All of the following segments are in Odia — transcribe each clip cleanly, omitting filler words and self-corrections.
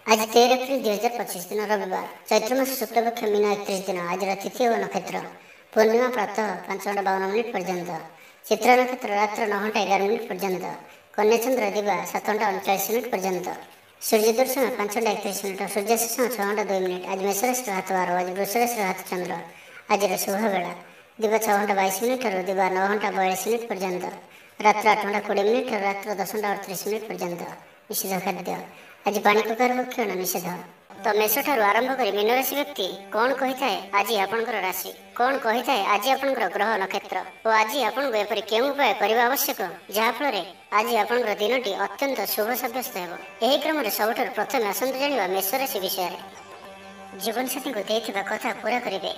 आज 13 एप्रिल 2025 दिन रविवार चैत्र मास शुक्लपक्ष मीन 31 दिन। आज तिथि और नक्षत्र पूर्णिमा प्रातः 5:52 पर्यंत, चित्रा नक्षत्र रात्र 9:11 पर्यंत, कन्या चंद्र दिवा 7:39 पर्यंत, सूर्य दर्शन 5:31, सूर्यास्त 6:02। आज मेष राशि हाथ बार, आज वृष राशि हाथ चंद्र। आज शुभ बेला दिवा 6:22 दिवा 9:42 पर्यंत, रात्र 8:20 रात्र 10:38 पर्यंत। निषेध खाद्य आज पानी ककार भक्षण निषेध। तो मेष ठारू आरंभ कर मीन राशि व्यक्ति कौन कही थाए आज आपणकर राशि, कौन कही थाए आज आपणकर ग्रह नक्षत्र और आज आपको एपरि केउं उपाय करबा आवश्यक जहाँफल आज आपणकर दिनटी अत्यंत शुभ सब्यस्त हेब। एही क्रम सबुठारु प्रथम आसंतु जानिबा मेष राशि विषय। जीवन साथी को देइथिबा कथा पूरा करिवे।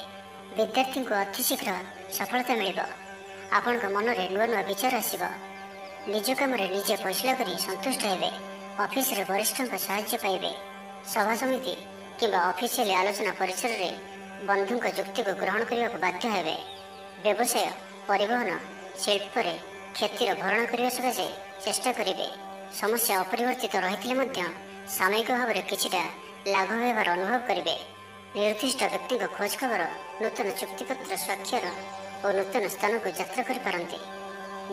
विद्यार्थी को अति शीघ्र सफलता मिलिब। आपणक मन में नुआ नुआ विचार आसिब। निज काम निजे फैसला करी संतुष्ट हेबे। ऑफिस रे वरिष्ठों का साहाय्य पाइबे। सभा समिति किंबा ऑफिशियल आलोचना परिसर रे बंधुक जुक्ति को ग्रहण करने को बाध्य हेबे। व्यवसाय परिवहन शिल्प रे क्षतिर भरण करने सकाशे चेष्टा करिवे। समस्या अपरिवर्तित रही सामयिक भाव में किछिटा लाभ होबार अनुभव करिवे। निर्दिष्ट व्यक्ति को खोज खबर नूतन चुक्तिपत्र स्वाक्षर और नूतन स्थान को यात्रा कर पारंती।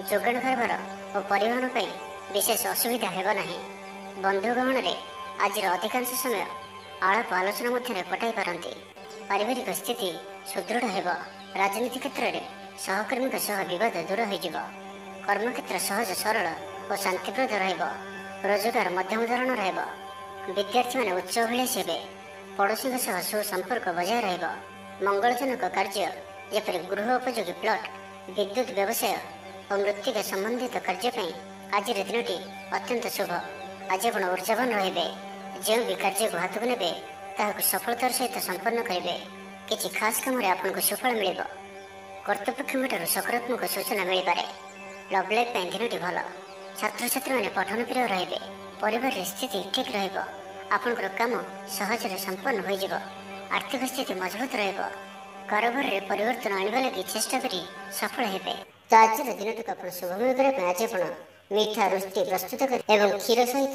जोगाण कारबार और परिवहन पर विशेष असुविधा हेब नाही। बंधुगहन रे आज अधिकांश समय आलाप आलोचना मध्य कटाई पारंती। पारिवारिक स्थिति सुदृढ़ हेब। राजनीति क्षेत्र में सहकर्मी विवाद दूर हो। कर्मक्षेत्र सहज सरल और शांतिप्रद रहिब। रोजगार मध्यम धरण रहिब। विद्यार्थी माने उच्च अभिलाषी हेबे। पड़ोशी सुसंपर्क बजाय रहिब। मंगलजनक कार्य जेपरि गृह उपयोगी प्लॉट, विद्युत व्यवसाय और मृत्तिका संबंधित कार्य आज दिनटी अत्यंत शुभ। आज आप ऊर्जावान रहिबे। जो भी कार्य को हाथ को नेबे ताहाକୁ सफलतार सहित संपन्न करेंगे। किसी खास काम आपको सुफल मिल। कर्तृपक्ष सकारात्मक सूचना मिल पारे। लव लाइफ दिनटी भल। छात्र छात्री मैंने पठन प्रिय रहिबे। परिवार स्थिति ठीक रहिब। आपनकर काम सहज संपन्न हो। आर्थिक स्थिति मजबूत रहिब। कारोबार रे परिवर्तन आनिबा लगी चेष्टा करी सफल हेबे। तो आज दिन टी शुभमय करने आज आप मीठा रुष्टि प्रस्तुत कर एवं क्षीर सहित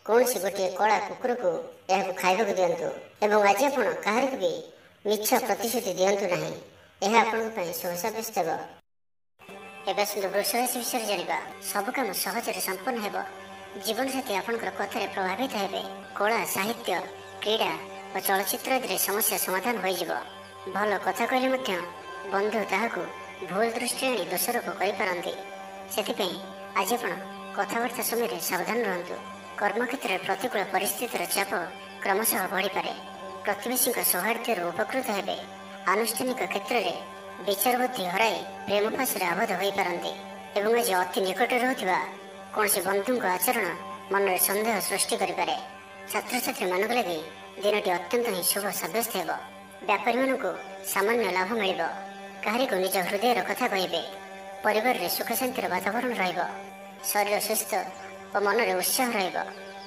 कौन सी गोटे कला कुकुर को यह खाइबा दिंतु। एवं आज आप कहार भी मिछ प्रतिश्रुति दिंतु ना। यह आपण शुभ सब्यस्त हेब। एवं सुंदर वृष राशि विषय जाना सब कम सहज संपन्न हेब। जीवन साथी आपंकर कथार प्रभावित हेबे। कला साहित्य क्रीड़ा और चलचित्र आदि समस्या समाधान हो। भल कथा कहले बंधु ताहाकू भूल दृष्टि आनी दोषारोप करें। से आज आप कथबार्ता समय सावधान रहतु। कर्मक्षेत्र में प्रतिकूल परिस्थितिर चाप क्रमशः बढ़ी पारे। प्रतिवेशी सौहार्द्य उपकृत हेबे। आनुष्ठानिक क्षेत्र में विचार बुद्धि हराई प्रेम फासरे आबद्ध हो पारंती। एवं आज अति निकट रहूथिबा कौन बंधु आचरण मन में सन्देह सृष्टि करें। छात्र छात्री मान लगी दिनटी अत्यंत ही शुभ सब्यस्त हेब। व्यापारी मान सामान्य लाभ मिल। कहारी को निज हृदय कथा कहे। परिवार रे सुख शांतिर वातावरण रहिब। शरीर सुस्थ और मन में उत्साह रहिब।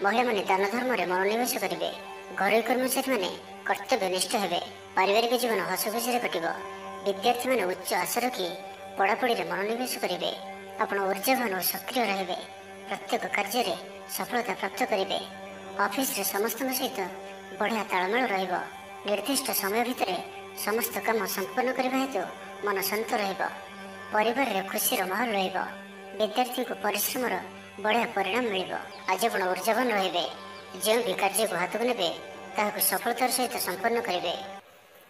महिला माने दान धर्म रे मनोनिवेश करेंगे। घरोई कर्मचारी माने कर्तव्य निष्ठ हेबे। पारिवारिक जीवन हसखुशी कटिब। विद्यार्थी माने उच्च आशा रखी पढ़ापढ़ी रे मनोनिवेश करेंगे। आपण ऊर्जावान और सक्रिय रहिबे। प्रत्येक कार्य रे सफलता प्राप्त करेंगे। ऑफिस रे समस्त सहित बढ़िया तालमेल रहिब। निर्दिष्ट समय भितर समस्त काम संपन्न करबा हेतु मन शांत रहिब। परिवार रे खुशी माहौल रहिब। विद्यार्थी को परिश्रम बढ़िया परिणाम मिल। आज आप ऊर्जावान रहिबे। जो भी कार्य को हाथ को नेबे ताहाकू सफलतार सहित संपन्न करेंगे।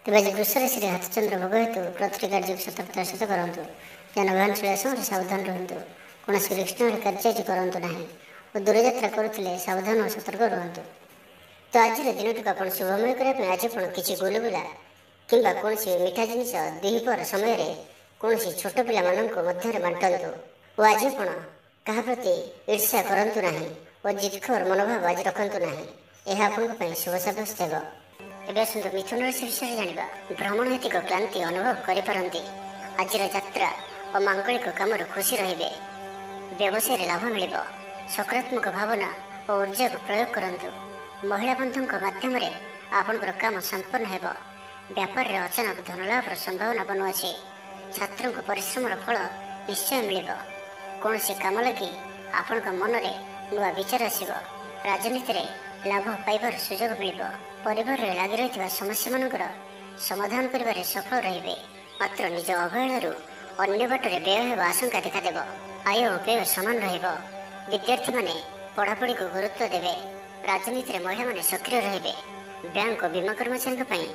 तेज आज वृष राशि हाथ चंद्र भोग हेतु प्रति कार्य को सतर्कतार सहित करूँ। जानवाहन चलने समय सावधान रुहतु। कौन रिस्क कार्य आज करूँ ना और दूरयात्रा करुले सावधान और सतर्क रुहतु। तो आज दिन टी आप शुभमय करने आज आप किसी गुलगुला कि कौन मीठा जिनिस द्विपहर समय कौन छोट पिला मध्य बांटतु। और आज आप क्या प्रति ईर्ष्या करूँ ना और जिदखोर मनोभाव आज रखु ना। यह आपंप शुभ सब्यस्त हेब। एवं सुंदर मिथुन राशि विषय जाना भ्रमण हेतुक क्लांति अनुभव करें। आज यात्रा और मांगलिक कम खुशी रे। व्यवसाय लाभ मिल। सकारात्मक भावना और ऊर्जा को प्रयोग करूँ। महिला बंधु मध्यम आपंकर काम संपन्न हेब। व्यापार रे अचानक धन लाभ संभावना बनुआछे। छात्रों को परिश्रम फल निश्चय मिल। कौन से काम लगी आपण मन में नुआ विचार आसब। राजनीति रे ଲାଭ ପାଇବାର ସୁଯୋଗ ମିଳିବ। ପରିବାରରେ ଲାଗି ରହିଥିବା ସମସ୍ୟାମାନଙ୍କର ସମାଧାନ କରିବାରେ ସଫଳ ରହିବେ। ମାତ୍ର ନିଜ ଅବହେଳାରୁ ଅନ୍ୟ ବାଟରେ ବ୍ୟୟ ହେବା ଆଶଙ୍କା ଦେଖାଦେବ। ଆୟ ଓ ବ୍ୟୟ ସମାନ ରହିବ। ବିଦ୍ୟାର୍ଥୀମାନେ ପଢ଼ାପଢ଼ିକୁ ଗୁରୁତ୍ୱ ଦେବେ। ରାଜନୀତିରେ ମହିଳାମାନେ ସକ୍ରିୟ ରହିବେ। ବ୍ୟାଙ୍କ ଓ ବୀମା କର୍ମଚାରୀଙ୍କ ପାଇଁ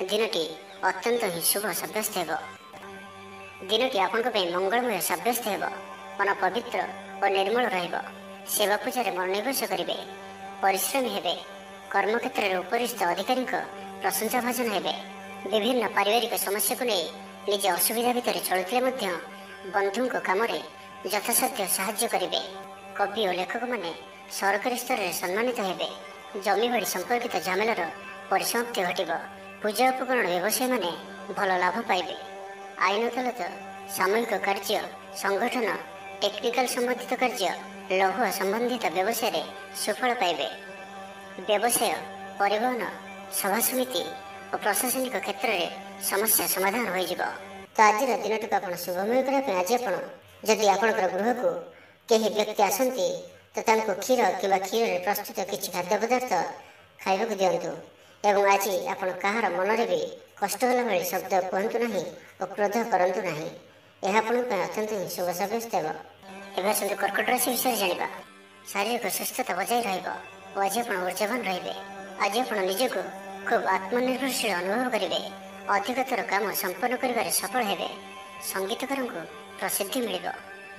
ଦିନଟି ଅତ୍ୟନ୍ତ ହିଁ ଶୁଭ ସାବ୍ୟସ୍ତ ହେବ। ଦିନଟି ଆପଣଙ୍କ ପାଇଁ ମଙ୍ଗଳମୟ ସାବ୍ୟସ୍ତ ହେବ। ମନ ପବିତ୍ର ଓ ନିର୍ମଳ ରହିବ। ସେବା ପୂଜାରେ ମନୋନିବେଶ କରିବେ। ପରିଶ୍ରମୀ ହେବେ। କର୍ମକ୍ଷେତ୍ରରେ ଉପରିସ୍ଥ ଅଧିକାରୀଙ୍କ ପ୍ରଶଂସା ଭାଜନ ହେବେ। ବିଭିନ୍ନ ପାରିବାରିକ ସମସ୍ୟାକୁ ନେଇ ନିଜ ଅସୁବିଧା ଭିତରେ ଚଳୁଥିଲେ ମଧ୍ୟ ବନ୍ଧୁଙ୍କ କାମରେ ଯଥାସାଧ୍ୟ ସାହାଯ୍ୟ କରିବେ। କବି ଓ ଲେଖକମାନେ ସରକାରୀ ସ୍ତରରେ ସମ୍ମାନିତ ହେବେ। ଜମିବାଡ଼ି ସମ୍ପର୍କିତ ଝାମେଲାର ପରିସମାପ୍ତି ଘଟିବ। ପୂଜା ଉପକରଣ ବ୍ୟବସାୟୀମାନେ ଭଲ ଲାଭ ପାଇବେ। ଆଇନ ଅଦାଲତ, ସାମୂହିକ କାର୍ଯ୍ୟ, ସଂଗଠନ, ଟେକ୍ନିକାଲ ସମ୍ବନ୍ଧିତ କାର୍ଯ୍ୟ, ଲୌହ ସମ୍ବନ୍ଧିତ ବ୍ୟବସାୟରେ ସୁଫଳ ପାଇବେ। ବ୍ୟବସାୟ, ପରିବହନ, ସଭାସମିତି ଓ ପ୍ରଶାସନିକ କ୍ଷେତ୍ରରେ ସମସ୍ୟା ସମାଧାନ ହୋଇଯିବ। ତ ଆଜିର ଦିନଟିକୁ ଆପଣ ଶୁଭମୟ କରିବା ପାଇଁ ଆଜି ଆପଣ ଯଦି ଆପଣଙ୍କର ଗୃହକୁ କେହି ବ୍ୟକ୍ତି ଆସନ୍ତି ତ ତାଙ୍କୁ କ୍ଷୀର କିମ୍ବା କ୍ଷୀରରେ ପ୍ରସ୍ତୁତ କିଛି ଖାଦ୍ୟ ପଦାର୍ଥ ଖାଇବାକୁ ଦିଅନ୍ତୁ। ଏବଂ ଆଜି ଆପଣ କାହାର ମନରେ ବି କଷ୍ଟ ହେଲା ଭଳି ଶବ୍ଦ କୁହନ୍ତୁ ନାହିଁ ଓ କ୍ରୋଧ କରନ୍ତୁ ନାହିଁ। ଏହା ଆପଣଙ୍କ ପାଇଁ ଅତ୍ୟନ୍ତ ହିଁ ଶୁଭ ସାବ୍ୟସ୍ତ ହେବ। ଏବେ ଆସନ୍ତୁ କର୍କଟ ରାଶି ବିଷୟରେ ଜାଣିବା। ଶାରୀରିକ ସୁସ୍ଥତା ବଜାୟ ରହିବ ଓ ଆଜି ଆପଣ ଉର୍ଜାବାନ ରହିବେ। ଆଜି ଆପଣ ନିଜକୁ ଖୁବ୍ ଆତ୍ମନିର୍ଭରଶୀଳ ଅନୁଭବ କରିବେ। ଅଧିକତର କାମ ସମ୍ପନ୍ନ କରିବାରେ ସଫଳ ହେବେ। ସଙ୍ଗୀତକାରଙ୍କୁ ପ୍ରସିଦ୍ଧି ମିଳିବ।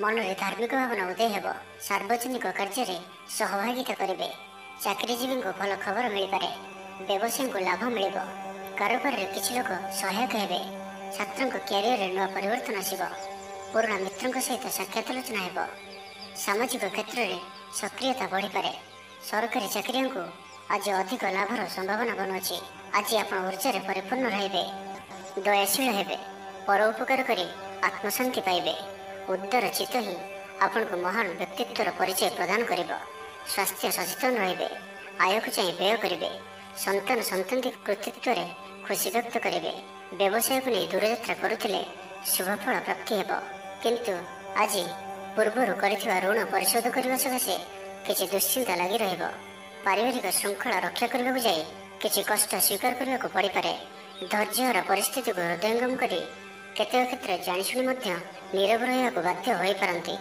ମନରେ ଧାର୍ମିକ ଭାବନା ଉଦୟ ହେବ। ସାର୍ବଜନିକ କାର୍ଯ୍ୟରେ ସହଭାଗିତା କରିବେ। ଚାକିରିଜୀବୀଙ୍କୁ ଭଲ ଖବର ମିଳିପାରେ। ବ୍ୟବସାୟୀଙ୍କୁ ଲାଭ ମିଳିବ। କାରବାରରେ କିଛି ଲୋକ ସହାୟକ ହେବେ। ଛାତ୍ରଙ୍କ କ୍ୟାରିୟରରେ ନୂଆ ପରିବର୍ତ୍ତନ ଆସିବ। ପୁରୁଣା ମିତ୍ରଙ୍କ ସହିତ ସାକ୍ଷାତ ଆଲୋଚନା ହେବ। ସାମାଜିକ କ୍ଷେତ୍ରରେ ସକ୍ରିୟତା ବଢ଼ିପାରେ। ସରକାରୀ ଚାକିରିଆଙ୍କୁ ଆଜି ଅଧିକ ଲାଭର ସମ୍ଭାବନା ବନୁଅଛି। ଆଜି ଆପଣ ଉର୍ଜାରେ ପରିପୂର୍ଣ୍ଣ ରହିବେ। ଦୟାଶୀଳ ହେବେ। ପର ଉପକାର କରି ଆତ୍ମଶାନ୍ତି ପାଇବେ। ଉଦାର ଚିତ୍ତ ହିଁ ଆପଣଙ୍କୁ ମହାନ ବ୍ୟକ୍ତିତ୍ୱର ପରିଚୟ ପ୍ରଦାନ କରିବ। ସ୍ୱାସ୍ଥ୍ୟ ସଚେତନ ରହିବେ। ଆୟକୁ ଚାହିଁ ବ୍ୟୟ କରିବେ। ସନ୍ତାନ ସନ୍ତତି କୃତିତ୍ୱରେ ଖୁସି ବ୍ୟକ୍ତ କରିବେ। ବ୍ୟବସାୟକୁ ନେଇ ଦୂରଯାତ୍ରା କରୁଥିଲେ ଶୁଭଫଳ ପ୍ରାପ୍ତି ହେବ। କିନ୍ତୁ ଆଜି ପୂର୍ବରୁ କରିଥିବା ଋଣ ପରିଶୋଧ କରିବା ସକାଶେ କିଛି ଦୁଶ୍ଚିନ୍ତା ଲାଗି ରହିବ। ପାରିବାରିକ ଶୃଙ୍ଖଳା ରକ୍ଷା କରିବାକୁ ଯାଇ କିଛି କଷ୍ଟ ସ୍ୱୀକାର କରିବାକୁ ପଡ଼ିପାରେ। ଧୈର୍ଯ୍ୟହରା ପରିସ୍ଥିତିକୁ ହୃଦୟଙ୍ଗମ କରି କେତେକ କ୍ଷେତ୍ରରେ ଜାଣିଶୁଣି ମଧ୍ୟ ନୀରବ ରହିବାକୁ ବାଧ୍ୟ ହୋଇପାରନ୍ତି।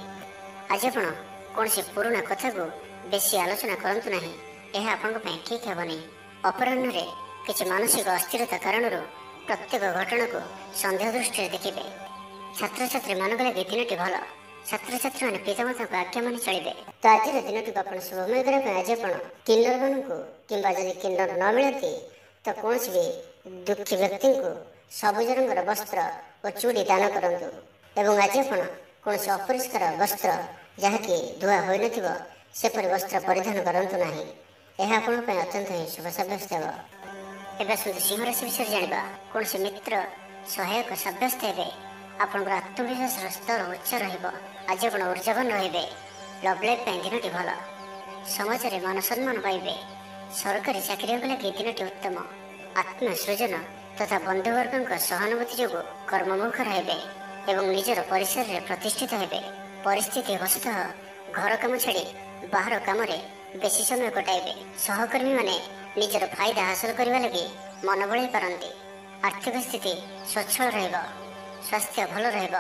ଆଜି ଆପଣ କୌଣସି ପୁରୁଣା କଥାକୁ ବେଶୀ ଆଲୋଚନା କରନ୍ତୁ ନାହିଁ। ଏହା ଆପଣଙ୍କ ପାଇଁ ଠିକ୍ ହେବନି। ଅପରାହ୍ନରେ କିଛି ମାନସିକ ଅସ୍ଥିରତା କାରଣରୁ ପ୍ରତ୍ୟେକ ଘଟଣାକୁ ସନ୍ଦେହ ଦୃଷ୍ଟିରେ ଦେଖିବେ। ଛାତ୍ରଛାତ୍ରୀମାନଙ୍କ ଲାଗି ଦିନଟି ଭଲ। ଛାତ୍ରଛାତ୍ରୀମାନେ ପିତାମାତାଙ୍କ ଆଜ୍ଞା ମାନି ଚଳିବେ। ତ ଆଜିର ଦିନଟିକୁ ଆପଣ ଶୁଭମୟ କରିବା ପାଇଁ ଆଜି ଆପଣ କିନ୍ନରମାନଙ୍କୁ କିମ୍ବା ଯଦି କିନ୍ନର ନ ମିଳନ୍ତି ତ କୌଣସି ବି ଦୁଃଖୀ ବ୍ୟକ୍ତିଙ୍କୁ ସବୁଜ ରଙ୍ଗର ବସ୍ତ୍ର ଓ ଚୁଡ଼ି ଦାନ କରନ୍ତୁ। ଏବଂ ଆଜି ଆପଣ କୌଣସି ଅପରିଷ୍କାର ବସ୍ତ୍ର ଯାହାକି ଧୁଆ ହୋଇନଥିବ ସେପରି ବସ୍ତ୍ର ପରିଧାନ କରନ୍ତୁ ନାହିଁ। ଏହା ଆପଣଙ୍କ ପାଇଁ ଅତ୍ୟନ୍ତ ହିଁ ଶୁଭ ସାବ୍ୟସ୍ତ ହେବ। ଏବେ ଆସନ୍ତୁ ସିଂହ ରାଶି ବିଷୟରେ ଜାଣିବା। କୌଣସି ମିତ୍ର ସହାୟକ ସାବ୍ୟସ୍ତ ହେବେ। ଆପଣଙ୍କର ଆତ୍ମବିଶ୍ୱାସର ସ୍ତର ଉଚ୍ଚ ରହିବ। ଆଜି ଆପଣ ଉର୍ଜାବାନ ରହିବେ। ଲଭ୍ ଲାଇଫ୍ ପାଇଁ ଦିନଟି ଭଲ। ସମାଜରେ ମାନ ସମ୍ମାନ ପାଇବେ। ସରକାରୀ ଚାକିରିଆଙ୍କ ଲାଗି ଦିନଟି ଉତ୍ତମ। ଆତ୍ମସୃଜନ ତଥା ବନ୍ଧୁବର୍ଗଙ୍କ ସହାନୁଭୂତି ଯୋଗୁଁ କର୍ମମୁଖର ହେବେ ଏବଂ ନିଜର ପରିସରରେ ପ୍ରତିଷ୍ଠିତ ହେବେ। ପରିସ୍ଥିତି ବଶତଃ ଘର କାମ ଛାଡ଼ି ବାହାର କାମରେ ବେଶୀ ସମୟ କଟାଇବେ। ସହକର୍ମୀମାନେ ନିଜର ଫାଇଦା ହାସଲ କରିବା ଲାଗି ମନ ବଳାଇ ପାରନ୍ତି। ଆର୍ଥିକ ସ୍ଥିତି ସ୍ୱଚ୍ଛଳ ରହିବ। ସ୍ୱାସ୍ଥ୍ୟ ଭଲ ରହିବ।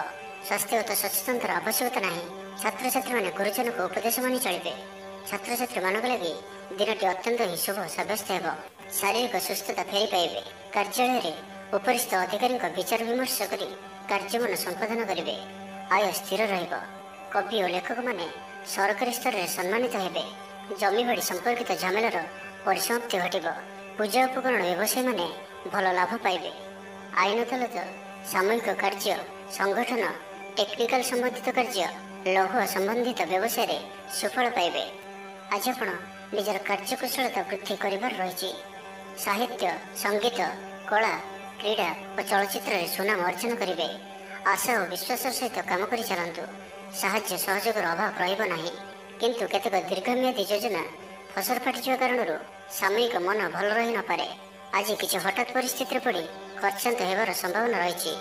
ସ୍ୱାସ୍ଥ୍ୟଗତ ସଚେତନତାର ଆବଶ୍ୟକତା ନାହିଁ। ଛାତ୍ରଛାତ୍ରୀମାନେ ଗୁରୁଜନଙ୍କ ଉପଦେଶ ମାନି ଚଳିବେ। ଛାତ୍ରଛାତ୍ରୀମାନଙ୍କ ଲାଗି ଦିନଟି ଅତ୍ୟନ୍ତ ହିଁ ଶୁଭ ସାବ୍ୟସ୍ତ ହେବ। ଶାରୀରିକ ସୁସ୍ଥତା ଫେରି ପାଇବେ। କାର୍ଯ୍ୟାଳୟରେ ଉପରିସ୍ଥ ଅଧିକାରୀଙ୍କ ବିଚାର ବିମର୍ଶ କରି କାର୍ଯ୍ୟମାନ ସମ୍ପାଦନ କରିବେ। ଆୟ ସ୍ଥିର ରହିବ। କବି ଓ ଲେଖକମାନେ ସରକାରୀ ସ୍ତରରେ ସମ୍ମାନିତ ହେବେ। ଜମିବାଡ଼ି ସମ୍ପର୍କିତ ଝାମେଲାର ପରିସମାପ୍ତି ଘଟିବ। ପୂଜା ଉପକରଣ ବ୍ୟବସାୟୀମାନେ ଭଲ ଲାଭ ପାଇବେ। ଆଇନ ଅଦାଲତ, ସାମୂହିକ କାର୍ଯ୍ୟ, ସଂଗଠନ, ଟେକ୍ନିକାଲ ସମ୍ବନ୍ଧିତ କାର୍ଯ୍ୟ, ଲୌହ ସମ୍ବନ୍ଧିତ ବ୍ୟବସାୟରେ ସୁଫଳ ପାଇବେ। ଆଜି ଆପଣ ନିଜର କାର୍ଯ୍ୟକୁଶଳତା ବୃଦ୍ଧି କରିବାର ରହିଛି। ସାହିତ୍ୟ, ସଙ୍ଗୀତ, କଳା, କ୍ରୀଡ଼ା ଓ ଚଳଚ୍ଚିତ୍ରରେ ସୁନାମ ଅର୍ଜନ କରିବେ। ଆଶା ଓ ବିଶ୍ୱାସର ସହିତ କାମ କରି ଚାଲନ୍ତୁ। ସାହାଯ୍ୟ ସହଯୋଗର ଅଭାବ ରହିବ ନାହିଁ। କିନ୍ତୁ କେତେକ ଦୀର୍ଘମିଆଦୀ ଯୋଜନା ଫସର ଫାଟିଯିବା କାରଣରୁ ସାମୟିକ ମନ ଭଲ ରହିନପାରେ। ଆଜି କିଛି ହଠାତ୍ ପରିସ୍ଥିତିରେ ପଡ଼ି ଖର୍ଚ୍ଚାନ୍ତ ହେବାର ସମ୍ଭାବନା ରହିଛି।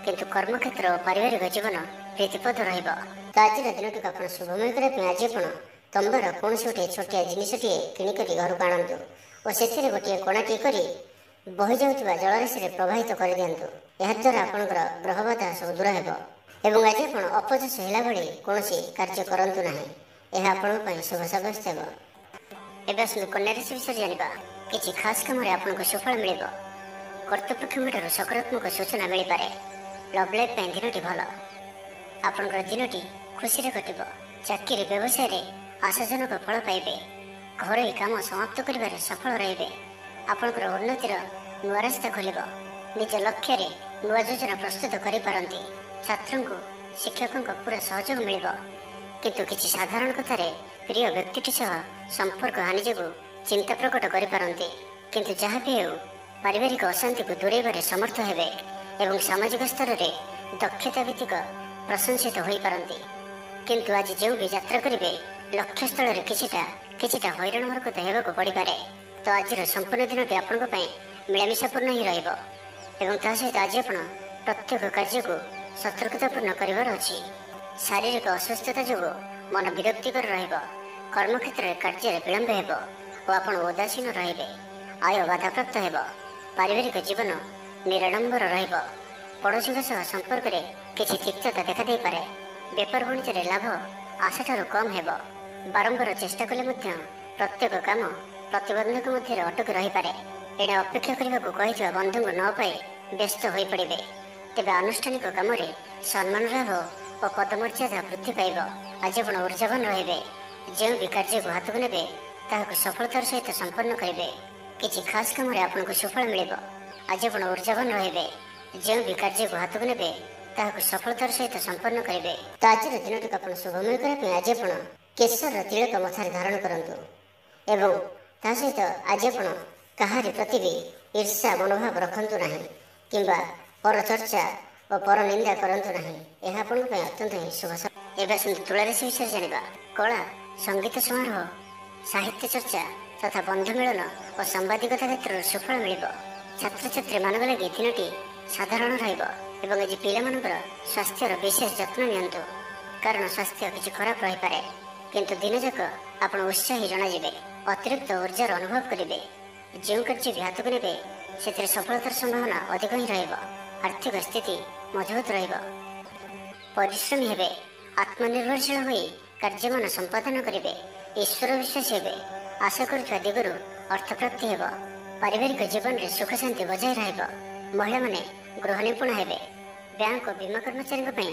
କିନ୍ତୁ କର୍ମକ୍ଷେତ୍ର ଓ ପାରିବାରିକ ଜୀବନ ପ୍ରୀତିପଦ ରହିବ। ତ ଆଜିର ଦିନଟିକୁ ଆପଣ ଶୁଭମୟ କରିବା ପାଇଁ ଆଜି ଆପଣ ତମ୍ବାର କୌଣସି ଗୋଟିଏ ଛୋଟିଆ ଜିନିଷଟିଏ କିଣିକରି ଘରକୁ ଆଣନ୍ତୁ ଓ ସେଥିରେ ଗୋଟିଏ କଣାଟିଏ କରି ବହିଯାଉଥିବା ଜଳରାଶିରେ ପ୍ରବାହିତ କରିଦିଅନ୍ତୁ। ଏହାଦ୍ୱାରା ଆପଣଙ୍କର ଗ୍ରହବାଧା ସବୁ ଦୂର ହେବ ଏବଂ ଆଜି ଆପଣ ଅପଯଶ ହେଲା ଭଳି କୌଣସି କାର୍ଯ୍ୟ କରନ୍ତୁ ନାହିଁ। ଏହା ଆପଣଙ୍କ ପାଇଁ ଶୁଭ ସାବ୍ୟସ୍ତ ହେବ। ଏବେ ଆସନ୍ତୁ କନ୍ୟା ରାଶି ବିଷୟରେ ଜାଣିବା। କିଛି ଖାସ୍ କାମରେ ଆପଣଙ୍କୁ ସୁଫଳ ମିଳିବ। କର୍ତ୍ତୃପକ୍ଷଙ୍କଠାରୁ ସକାରାତ୍ମକ ସୂଚନା ମିଳିପାରେ। ଲଭ୍ ଲାଇଫ୍ ପାଇଁ ଦିନଟି ଭଲ। ଆପଣଙ୍କର ଦିନଟି ଖୁସିରେ କଟିବ। ଚାକିରି ବ୍ୟବସାୟରେ ଆଶାଜନକ ଫଳ ପାଇବେ। ଘରୋଇ କାମ ସମାପ୍ତ କରିବାରେ ସଫଳ ରହିବେ। ଆପଣଙ୍କର ଉନ୍ନତିର ନୂଆ ରାସ୍ତା ଖୋଲିବ। ନିଜ ଲକ୍ଷ୍ୟରେ ନୂଆ ଯୋଜନା ପ୍ରସ୍ତୁତ କରିପାରନ୍ତି। ଛାତ୍ରଙ୍କୁ ଶିକ୍ଷକଙ୍କ ପୁରା ସହଯୋଗ ମିଳିବ। କିନ୍ତୁ କିଛି ସାଧାରଣ କଥାରେ ପ୍ରିୟ ବ୍ୟକ୍ତିଟି ସହ ସମ୍ପର୍କ ହାନି ଯୋଗୁଁ ଚିନ୍ତା ପ୍ରକଟ କରିପାରନ୍ତି। କିନ୍ତୁ ଯାହା ବି ହେଉ ପାରିବାରିକ ଅଶାନ୍ତିକୁ ଦୂରେଇବାରେ ସମର୍ଥ ହେବେ ଏବଂ ସାମାଜିକ ସ୍ତରରେ ଦକ୍ଷତା ଭିତ୍ତିକ ପ୍ରଶଂସିତ ହୋଇପାରନ୍ତି। କିନ୍ତୁ ଆଜି ଯେଉଁ ବି ଯାତ୍ରା କରିବେ ଲକ୍ଷ୍ୟସ୍ଥଳରେ କିଛିଟା ହଇରାଣ ହରକତ ହେବାକୁ ପଡ଼ିପାରେ। ତ ଆଜିର ସମ୍ପୂର୍ଣ୍ଣ ଦିନଟି ଆପଣଙ୍କ ପାଇଁ ମିଳାମିଶାପୂର୍ଣ୍ଣ ହିଁ ରହିବ ଏବଂ ତା ସହିତ ଆଜି ଆପଣ ପ୍ରତ୍ୟେକ କାର୍ଯ୍ୟକୁ ସତର୍କତାପୂର୍ଣ୍ଣ କରିବାର ଅଛି। ଶାରୀରିକ ଅସୁସ୍ଥତା ଯୋଗୁଁ ମନ ବିରକ୍ତିକର ରହିବ। କର୍ମକ୍ଷେତ୍ରରେ କାର୍ଯ୍ୟରେ ବିଳମ୍ବ ହେବ ଓ ଆପଣ ଉଦାସୀନ ରହିବେ। ଆୟ ବାଧାପ୍ରାପ୍ତ ହେବ। ପାରିବାରିକ ଜୀବନ ନିରାଡମ୍ବର ରହିବ। ପଡ଼ୋଶୀଙ୍କ ସହ ସମ୍ପର୍କରେ କିଛି ତିକ୍ତତା ଦେଖାଦେଇପାରେ। ବେପାର ବାଣିଜ୍ୟରେ ଲାଭ ଆଶାଠାରୁ କମ୍ ହେବ। ବାରମ୍ବାର ଚେଷ୍ଟା କଲେ ମଧ୍ୟ ପ୍ରତ୍ୟେକ କାମ ପ୍ରତିବନ୍ଧକ ମଧ୍ୟରେ ଅଟକି ରହିପାରେ। ଏଣେ ଅପେକ୍ଷା କରିବାକୁ କହିଥିବା ବନ୍ଧୁଙ୍କୁ ନ ପାଇ ବ୍ୟସ୍ତ ହୋଇପଡ଼ିବେ। ତେବେ ଆନୁଷ୍ଠାନିକ କାମରେ ସମ୍ମାନ ଲାଭ ଓ ପଦମର୍ଯ୍ୟାଦା ବୃଦ୍ଧି ପାଇବ। ଆଜି ଆପଣ ଉର୍ଜାବାନ ରହିବେ। ଯେଉଁ ବି କାର୍ଯ୍ୟକୁ ହାତକୁ ନେବେ ତାହାକୁ ସଫଳତାର ସହିତ ସମ୍ପନ୍ନ କରିବେ। କିଛି ଖାସ୍ କାମରେ ଆପଣଙ୍କୁ ସୁଫଳ ମିଳିବ। ଆଜି ଆପଣ ଉର୍ଜାବାନ ରହିବେ। ଯେଉଁ ବି କାର୍ଯ୍ୟକୁ ହାତକୁ ନେବେ ତାହାକୁ ସଫଳତାର ସହିତ ସମ୍ପନ୍ନ କରିବେ। ତ ଆଜିର ଦିନଟିକୁ ଆପଣ ଶୁଭମୟ କରିବା ପାଇଁ ଆଜି ଆପଣ କେଶରର ତିଳକ ମଥାରେ ଧାରଣ କରନ୍ତୁ ଏବଂ ତା ସହିତ ଆଜି ଆପଣ କାହାରି ପ୍ରତି ବି ଈର୍ଷା ମନୋଭାବ ରଖନ୍ତୁ ନାହିଁ କିମ୍ବା ପରଚର୍ଚ୍ଚା ଓ ପରନିନ୍ଦା କରନ୍ତୁ ନାହିଁ। ଏହା ଆପଣଙ୍କ ପାଇଁ ଅତ୍ୟନ୍ତ ହିଁ ଶୁଭ। ଏବେ ଆସନ୍ତୁ ତୁଳାରାଶି ବିଷୟରେ ଜାଣିବା। କଳା, ସଙ୍ଗୀତ ସମାରୋହ, ସାହିତ୍ୟ ଚର୍ଚ୍ଚା ତଥା ବନ୍ଧୁ ମିଳନ ଓ ସାମ୍ବାଦିକତା କ୍ଷେତ୍ରରେ ସୁଫଳ ମିଳିବ। ଛାତ୍ରଛାତ୍ରୀମାନଙ୍କ ଲାଗି ଦିନଟି ସାଧାରଣ ରହିବ ଏବଂ ଆଜି ପିଲାମାନଙ୍କର ସ୍ୱାସ୍ଥ୍ୟର ବିଶେଷ ଯତ୍ନ ନିଅନ୍ତୁ କାରଣ ସ୍ୱାସ୍ଥ୍ୟ କିଛି ଖରାପ ରହିପାରେ। କିନ୍ତୁ ଦିନଯାକ ଆପଣ ଉତ୍ସାହୀ ଜଣାଯିବେ। ଅତିରିକ୍ତ ଉର୍ଜାର ଅନୁଭବ କରିବେ। ଯେଉଁ କାର୍ଯ୍ୟ ବି ହାତକୁ ନେବେ ସେଥିରେ ସଫଳତାର ସମ୍ଭାବନା ଅଧିକ ହିଁ ରହିବ। ଆର୍ଥିକ ସ୍ଥିତି ମଜବୁତ ରହିବ। ପରିଶ୍ରମୀ ହେବେ। ଆତ୍ମନିର୍ଭରଶୀଳ ହୋଇ କାର୍ଯ୍ୟମାନ ସମ୍ପାଦନ କରିବେ। ଈଶ୍ୱର ବିଶ୍ୱାସୀ ହେବେ। ଆଶା କରୁଥିବା ଦିଗରୁ ଅର୍ଥପ୍ରାପ୍ତି ହେବ। ପାରିବାରିକ ଜୀବନରେ ସୁଖ ଶାନ୍ତି ବଜାୟ ରହିବ। ମହିଳାମାନେ ଗୃହ ନିପୁଣ ହେବେ। ବ୍ୟାଙ୍କ ଓ ବୀମା କର୍ମଚାରୀଙ୍କ ପାଇଁ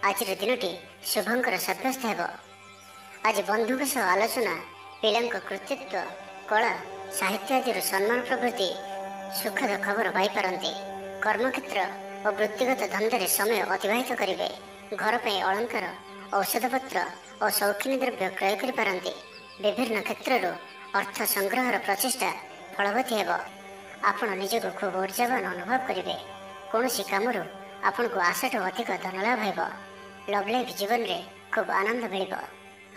ଆଜିର ଦିନଟି ଶୁଭଙ୍କର ସାବ୍ୟସ୍ତ ହେବ। ଆଜି ବନ୍ଧୁଙ୍କ ସହ ଆଲୋଚନା, ପିଲାଙ୍କ କୃତିତ୍ୱ, କଳା, ସାହିତ୍ୟ ଆଦିର ସମ୍ମାନ ପ୍ରଭୃତି ସୁଖଦ ଖବର ପାଇପାରନ୍ତି। କର୍ମକ୍ଷେତ୍ର ଓ ବୃତ୍ତିଗତ ଧନ୍ଦାରେ ସମୟ ଅତିବାହିତ କରିବେ। ଘର ପାଇଁ ଅଳଙ୍କାର, ଔଷଧପତ୍ର ଓ ସୌଖିନୀ ଦ୍ରବ୍ୟ କ୍ରୟ କରିପାରନ୍ତି। ବିଭିନ୍ନ କ୍ଷେତ୍ରରୁ ଅର୍ଥ ସଂଗ୍ରହର ପ୍ରଚେଷ୍ଟା ଫଳବତୀ ହେବ। ଆପଣ ନିଜକୁ ଖୁବ୍ ଉର୍ଜାବାନ ଅନୁଭବ କରିବେ। କୌଣସି କାମରୁ ଆପଣଙ୍କୁ ଆଶାଠୁ ଅଧିକ ଧନ ଲାଭ ହେବ। ଲଭ୍ ଲାଇଫ୍ ଜୀବନରେ ଖୁବ୍ ଆନନ୍ଦ ମିଳିବ।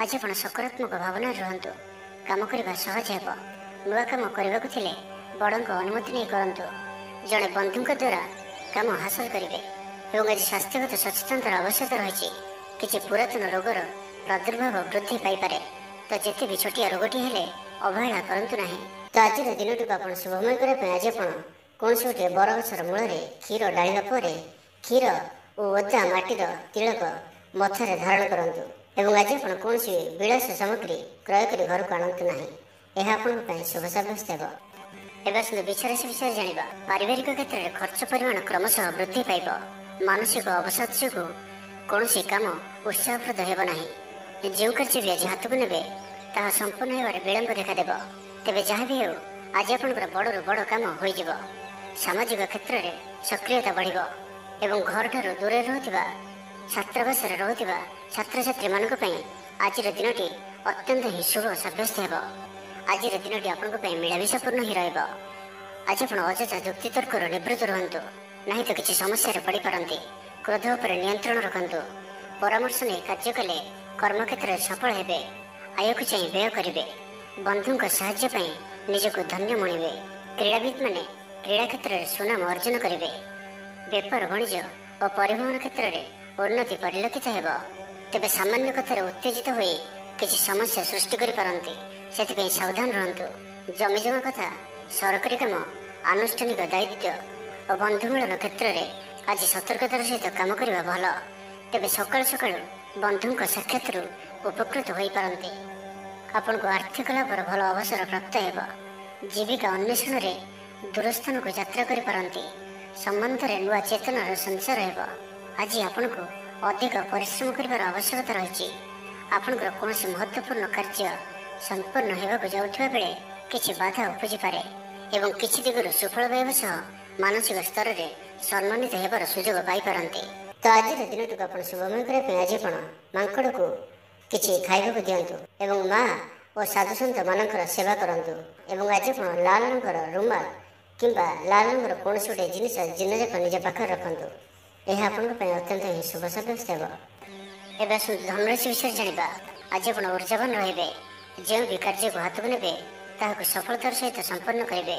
ଆଜି ଆପଣ ସକାରାତ୍ମକ ଭାବନାରେ ରୁହନ୍ତୁ। କାମ କରିବା ସହଜ ହେବ। ନୂଆ କାମ କରିବାକୁ ଥିଲେ ବଡ଼ଙ୍କ ଅନୁମତି ନେଇ କରନ୍ତୁ। ଜଣେ ବନ୍ଧୁଙ୍କ ଦ୍ୱାରା କାମ ହାସଲ କରିବେ ଏବଂ ଆଜି ସ୍ୱାସ୍ଥ୍ୟଗତ ସଚେତନତାର ଆବଶ୍ୟକତା ରହିଛି। କିଛି ପୁରାତନ ରୋଗର ପ୍ରାଦୁର୍ଭାବ ବୃଦ୍ଧି ପାଇପାରେ। ତ ଯେତେ ବି ଛୋଟିଆ ରୋଗଟି ହେଲେ ଅବହେଳା କରନ୍ତୁ ନାହିଁ। ତ ଆଜିର ଦିନଟିକୁ ଆପଣ ଶୁଭମୟ କରିବା ପାଇଁ ଆଜି ଆପଣ କୌଣସି ଗୋଟିଏ ବରଗଛର ମୂଳରେ କ୍ଷୀର ଢାଳିବା ପରେ କ୍ଷୀର ଓ ଓଦା ମାଟିର ତିଳକ ମଥାରେ ଧାରଣ କରନ୍ତୁ ଏବଂ ଆଜି ଆପଣ କୌଣସି ବିଳାସ ସାମଗ୍ରୀ କ୍ରୟ କରି ଘରକୁ ଆଣନ୍ତୁ ନାହିଁ। ଏହା ଆପଣଙ୍କ ପାଇଁ ଶୁଭ ସାବ୍ୟସ୍ତ ହେବ। ଏବେ ଆସନ୍ତୁ ବିଛାରାଶି ବିଷୟରେ ଜାଣିବା। ପାରିବାରିକ କ୍ଷେତ୍ରରେ ଖର୍ଚ୍ଚ ପରିମାଣ କ୍ରମଶଃ ବୃଦ୍ଧି ପାଇବ। ମାନସିକ ଅବସାଦ ଯୋଗୁଁ କୌଣସି କାମ ଉତ୍ସାହପ୍ରଦ ହେବ ନାହିଁ। ଯେଉଁ କାର୍ଯ୍ୟ ବି ଆଜି ହାତକୁ ନେବେ ତାହା ସମ୍ପୂର୍ଣ୍ଣ ହେବାରେ ବିଳମ୍ବ ଦେଖାଦେବ। ତେବେ ଯାହା ବି ହେଉ ଆଜି ଆପଣଙ୍କର ବଡ଼ରୁ ବଡ଼ କାମ ହୋଇଯିବ। ସାମାଜିକ କ୍ଷେତ୍ରରେ ସକ୍ରିୟତା ବଢ଼ିବ ଏବଂ ଘରଠାରୁ ଦୂରରେ ରହୁଥିବା ଛାତ୍ରାବାସରେ ରହୁଥିବା ଛାତ୍ରଛାତ୍ରୀମାନଙ୍କ ପାଇଁ ଆଜିର ଦିନଟି ଅତ୍ୟନ୍ତ ହିଁ ଶୁଭ ସାବ୍ୟସ୍ତ ହେବ। ଆଜିର ଦିନଟି ଆପଣଙ୍କ ପାଇଁ ମିଳାମିଶାପୂର୍ଣ୍ଣ ହିଁ ରହିବ। ଆଜି ଆପଣ ଅଯଥା ଯୁକ୍ତିତର୍କରୁ ନିବୃତ୍ତ ରୁହନ୍ତୁ, ନାହିଁ ତ କିଛି ସମସ୍ୟାରେ ପଡ଼ିପାରନ୍ତି। କ୍ରୋଧ ଉପରେ ନିୟନ୍ତ୍ରଣ ରଖନ୍ତୁ। ପରାମର୍ଶ ନେଇ କାର୍ଯ୍ୟ କଲେ କର୍ମକ୍ଷେତ୍ରରେ ସଫଳ ହେବେ। ଆୟକୁ ଚାହିଁ ବ୍ୟୟ କରିବେ। ବନ୍ଧୁଙ୍କ ସାହାଯ୍ୟ ପାଇଁ ନିଜକୁ ଧନ୍ୟ ମଣିବେ। କ୍ରୀଡ଼ାବିତ୍ମାନେ କ୍ରୀଡ଼ା କ୍ଷେତ୍ରରେ ସୁନାମ ଅର୍ଜନ କରିବେ। ବେପାର ବାଣିଜ୍ୟ ଓ ପରିବହନ କ୍ଷେତ୍ରରେ ଉନ୍ନତି ପରିଲକ୍ଷିତ ହେବ। ତେବେ ସାମାନ୍ୟ କଥାରେ ଉତ୍ତେଜିତ ହୋଇ କିଛି ସମସ୍ୟା ସୃଷ୍ଟି କରିପାରନ୍ତି। ସେଥିପାଇଁ ସାବଧାନ ରୁହନ୍ତୁ। ଜମିଜମା କଥା, ସରକାରୀ କାମ, ଆନୁଷ୍ଠାନିକ ଦାୟିତ୍ୱ ଓ ବନ୍ଧୁମିଳନ କ୍ଷେତ୍ରରେ ଆଜି ସତର୍କତାର ସହିତ କାମ କରିବା ଭଲ। ତେବେ ସକାଳୁ ସକାଳୁ ବନ୍ଧୁଙ୍କ ସାକ୍ଷାତରୁ ଉପକୃତ ହୋଇପାରନ୍ତି। ଆପଣଙ୍କୁ ଆର୍ଥିକ ଲାଭର ଭଲ ଅବସର ପ୍ରାପ୍ତ ହେବ। ଜୀବିକା ଅନ୍ୱେଷଣରେ ଦୂରସ୍ଥାନକୁ ଯାତ୍ରା କରିପାରନ୍ତି। ସମ୍ବନ୍ଧରେ ନୂଆ ଚେତନାର ସଞ୍ଚାର ହେବ। ଆଜି ଆପଣଙ୍କୁ ଅଧିକ ପରିଶ୍ରମ କରିବାର ଆବଶ୍ୟକତା ରହିଛି। ଆପଣଙ୍କର କୌଣସି ମହତ୍ୱପୂର୍ଣ୍ଣ କାର୍ଯ୍ୟ ସମ୍ପନ୍ନ ହେବାକୁ ଯାଉଥିବା ବେଳେ କିଛି ବାଧା ଉପୁଜିପାରେ ଏବଂ କିଛି ଦିଗରୁ ସୁଫଳ ପାଇବା ସହ ମାନସିକ ସ୍ତରରେ ସମ୍ମାନିତ ହେବାର ସୁଯୋଗ ପାଇପାରନ୍ତି। ତ ଆଜିର ଦିନଟିକୁ ଆପଣ ଶୁଭମୟ କରିବା ପାଇଁ ଆଜି ଆପଣ ମାଙ୍କଡ଼କୁ କିଛି ଖାଇବାକୁ ଦିଅନ୍ତୁ ଏବଂ ମା ଓ ସାଧୁସନ୍ଥ ମାନଙ୍କର ସେବା କରନ୍ତୁ। ଏବଂ ଆଜି ଆପଣ ଲାଲ ରଙ୍ଗର ରୁମାଲ କିମ୍ବା ଲାଲ ରଙ୍ଗର କୌଣସି ଗୋଟିଏ ଜିନିଷ ଦିନଯାକ ନିଜ ପାଖରେ ରଖନ୍ତୁ। ଏହା ଆପଣଙ୍କ ପାଇଁ ଅତ୍ୟନ୍ତ ହିଁ ଶୁଭ ସାବ୍ୟସ୍ତ ହେବ। ଏବେ ଆସନ୍ତୁ ଧନରାଶି ବିଷୟରେ ଜାଣିବା। ଆଜି ଆପଣ ଉର୍ଜାବାନ ରହିବେ। ଯେଉଁ ବି କାର୍ଯ୍ୟକୁ ହାତକୁ ନେବେ ତାହାକୁ ସଫଳତାର ସହିତ ସମ୍ପନ୍ନ କରିବେ।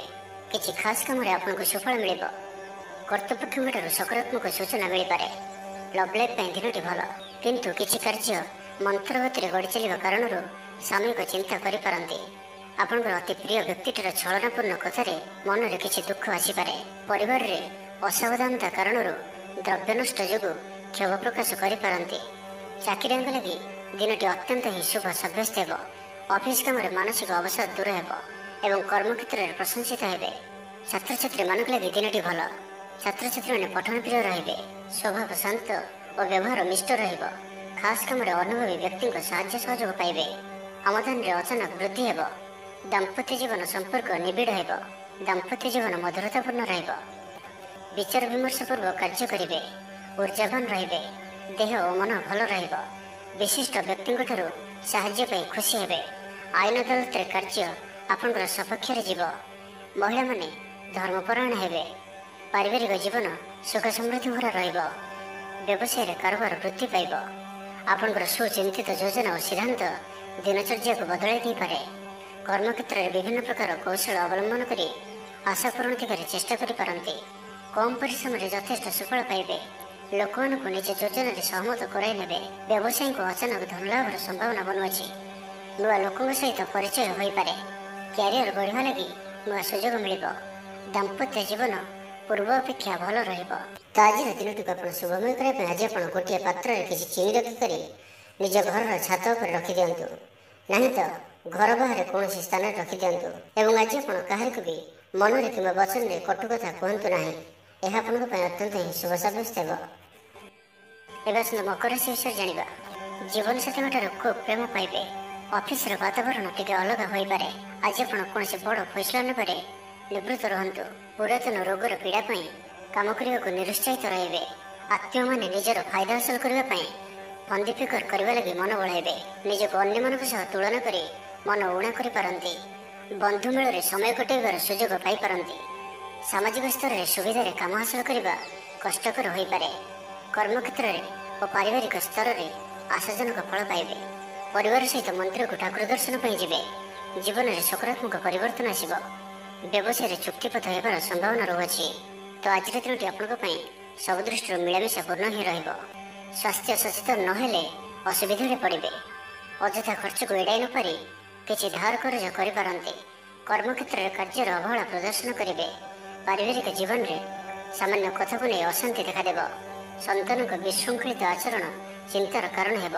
କିଛି ଖାସ୍ କାମରେ ଆପଣଙ୍କୁ ସୁଫଳ ମିଳିବ। କର୍ତ୍ତୃପକ୍ଷଙ୍କଠାରୁ ସକାରାତ୍ମକ ସୂଚନା ମିଳିପାରେ। ଲଭ୍ ଲାଇଫ୍ ପାଇଁ ଦିନଟି ଭଲ, କିନ୍ତୁ କିଛି କାର୍ଯ୍ୟ ମନ୍ତ୍ରଗତିରେ ଗଡ଼ି ଚାଲିବା କାରଣରୁ ସାମୟିକ ଚିନ୍ତା କରିପାରନ୍ତି। ଆପଣଙ୍କର ଅତି ପ୍ରିୟ ବ୍ୟକ୍ତିଟିର ଛଳନାପୂର୍ଣ୍ଣ କଥାରେ ମନରେ କିଛି ଦୁଃଖ ଆସିପାରେ। ପରିବାରରେ ଅସାବଧାନତା କାରଣରୁ ଦ୍ରବ୍ୟ ନଷ୍ଟ ଯୋଗୁଁ କ୍ଷୋଭ ପ୍ରକାଶ କରିପାରନ୍ତି। ଚାକିରିଆଙ୍କ ଲାଗି ଦିନଟି ଅତ୍ୟନ୍ତ ହିଁ ଶୁଭ ସାବ୍ୟସ୍ତ ହେବ। ଅଫିସ୍ କାମରେ ମାନସିକ ଅବସାଦ ଦୂର ହେବ ଏବଂ କର୍ମକ୍ଷେତ୍ରରେ ପ୍ରଶଂସିତ ହେବେ। ଛାତ୍ରଛାତ୍ରୀମାନଙ୍କ ଲାଗି ଦିନଟି ଭଲ। ଛାତ୍ରଛାତ୍ରୀମାନେ ପଠନ ପ୍ରିୟ ରହିବେ। ସ୍ୱଭାବ ଶାନ୍ତ ଓ ବ୍ୟବହାର ମିଷ୍ଟ ରହିବ। ଖାସ୍ କାମରେ ଅନୁଭବୀ ବ୍ୟକ୍ତିଙ୍କ ସାହାଯ୍ୟ ସହଯୋଗ ପାଇବେ। ଆମଦାନୀରେ ଅଚାନକ ବୃଦ୍ଧି ହେବ। ଦାମ୍ପତ୍ୟ ଜୀବନ ସମ୍ପର୍କ ନିବିଡ଼ ହେବ। ଦାମ୍ପତ୍ୟ ଜୀବନ ମଧୁରତାପୂର୍ଣ୍ଣ ରହିବ। ବିଚାର ବିମର୍ଶ ପୂର୍ବକ କାର୍ଯ୍ୟ କରିବେ। ଉର୍ଜାବାନ ରହିବେ। ଦେହ ଓ ମନ ଭଲ ରହିବ। ବିଶିଷ୍ଟ ବ୍ୟକ୍ତିଙ୍କଠାରୁ ସାହାଯ୍ୟ ପାଇ ଖୁସି ହେବେ। ଆଇନ ଅଦାଲତରେ କାର୍ଯ୍ୟ ଆପଣଙ୍କର ସପକ୍ଷରେ ଯିବ। ମହିଳାମାନେ ଧର୍ମପରାୟଣ ହେବେ। ପାରିବାରିକ ଜୀବନ ସୁଖ ସମୃଦ୍ଧି ଭରା ରହିବ। ବ୍ୟବସାୟରେ କାରବାର ବୃଦ୍ଧି ପାଇବ। ଆପଣଙ୍କର ସୁଚିନ୍ତିତ ଯୋଜନା ଓ ସିଦ୍ଧାନ୍ତ ଦିନଚର୍ଯ୍ୟାକୁ ବଦଳାଇ ଦେଇପାରେ। କର୍ମକ୍ଷେତ୍ରରେ ବିଭିନ୍ନ ପ୍ରକାର କୌଶଳ ଅବଲମ୍ବନ କରି ଆଶା ପୂରଣ ଦିଗରେ ଚେଷ୍ଟା କରିପାରନ୍ତି। କମ୍ ପରିଶ୍ରମରେ ଯଥେଷ୍ଟ ସୁଫଳ ପାଇବେ। ଲୋକମାନଙ୍କୁ ନିଜ ଯୋଜନାରେ ସହମତ କରାଇ ନେବେ। ବ୍ୟବସାୟୀଙ୍କୁ ଅଚାନକ ଧନଲାଭର ସମ୍ଭାବନା ବନୁଅଛି। ନୂଆ ଲୋକଙ୍କ ସହିତ ପରିଚୟ ହୋଇପାରେ। କ୍ୟାରିୟର ଗଢ଼ିବା ଲାଗି ନୂଆ ସୁଯୋଗ ମିଳିବ। ଦାମ୍ପତ୍ୟ ଜୀବନ ପୂର୍ବ ଅପେକ୍ଷା ଭଲ ରହିବ। ତ ଆଜିର ଦିନଟିକୁ ଆପଣ ଶୁଭମୟ କରିବା ପାଇଁ ଆଜି ଆପଣ ଗୋଟିଏ ପାତ୍ରରେ କିଛି ଚିନି ରଖିକରି ନିଜ ଘରର ଛାତ ଉପରେ ରଖିଦିଅନ୍ତୁ। ନାହିଁ ତ ଘର ବାହାରେ କୌଣସି ସ୍ଥାନରେ ରଖିଦିଅନ୍ତୁ। ଏବଂ ଆଜି ଆପଣ କାହାରିକୁ ବି ମନରେ କିମ୍ବା ବଚନରେ କଟୁ କଥା କୁହନ୍ତୁ ନାହିଁ। ଏହା ଆପଣଙ୍କ ପାଇଁ ଅତ୍ୟନ୍ତ ହିଁ ଶୁଭ ସାବ୍ୟସ୍ତ ହେବ। ଏବେ ଆସନ୍ତୁ ମକର ରାଶି ବିଷୟରେ ଜାଣିବା। ଜୀବନସାଥୀଙ୍କଠାରୁ ଖୁବ୍ ପ୍ରେମ ପାଇବେ। ଅଫିସର ବାତାବରଣ ଟିକେ ଅଲଗା ହୋଇପାରେ। ଆଜି ଆପଣ କୌଣସି ବଡ଼ ଫଇସଲା ନେବାରେ ନିବୃତ୍ତ ରୁହନ୍ତୁ। ପୁରାତନ ରୋଗର ପୀଡ଼ା ପାଇଁ କାମ କରିବାକୁ ନିରୁତ୍ସାହିତ ରହିବେ। ଆତ୍ମୀୟମାନେ ନିଜର ଫାଇଦା ହାସଲ କରିବା ପାଇଁ ଫନ୍ଦି ଫିକର କରିବା ଲାଗି ମନ ବଳାଇବେ। ନିଜକୁ ଅନ୍ୟମାନଙ୍କ ସହ ତୁଳନା କରି ମନ ଊଣା କରିପାରନ୍ତି। ବନ୍ଧୁ ମେଳରେ ସମୟ କଟାଇବାର ସୁଯୋଗ ପାଇପାରନ୍ତି। ସାମାଜିକ ସ୍ତରରେ ସୁବିଧାରେ କାମ ହାସଲ କରିବା କଷ୍ଟକର ହୋଇପାରେ। କର୍ମକ୍ଷେତ୍ରରେ ଓ ପାରିବାରିକ ସ୍ତରରେ ଆଶାଜନକ ଫଳ ପାଇବେ। ପରିବାର ସହିତ ମନ୍ଦିରକୁ ଠାକୁର ଦର୍ଶନ ପାଇଁ ଯିବେ। ଜୀବନରେ ସକାରାତ୍ମକ ପରିବର୍ତ୍ତନ ଆସିବ। ବ୍ୟବସାୟରେ ଚୁକ୍ତିପଥ ହେବାର ସମ୍ଭାବନା ରହୁଅଛି। ତ ଆଜିର ଦିନଟି ଆପଣଙ୍କ ପାଇଁ ସବୁ ଦୃଷ୍ଟିରୁ ମିଳାମିଶା ପୂର୍ଣ୍ଣ ହିଁ ରହିବ। ସ୍ୱାସ୍ଥ୍ୟ ସଚେତନ ନହେଲେ ଅସୁବିଧାରେ ପଡ଼ିବେ। ଅଯଥା ଖର୍ଚ୍ଚକୁ ଏଡ଼ାଇ ନପାରି କିଛି ଧାର କରଜ କରିପାରନ୍ତି। କର୍ମକ୍ଷେତ୍ରରେ କାର୍ଯ୍ୟର ଅବହେଳା ପ୍ରଦର୍ଶନ କରିବେ। ପାରିବାରିକ ଜୀବନରେ ସାମାନ୍ୟ କଥାକୁ ନେଇ ଅଶାନ୍ତି ଦେଖାଦେବ। ସନ୍ତାନଙ୍କ ବିଶୃଙ୍ଖଳିତ ଆଚରଣ ଚିନ୍ତାର କାରଣ ହେବ।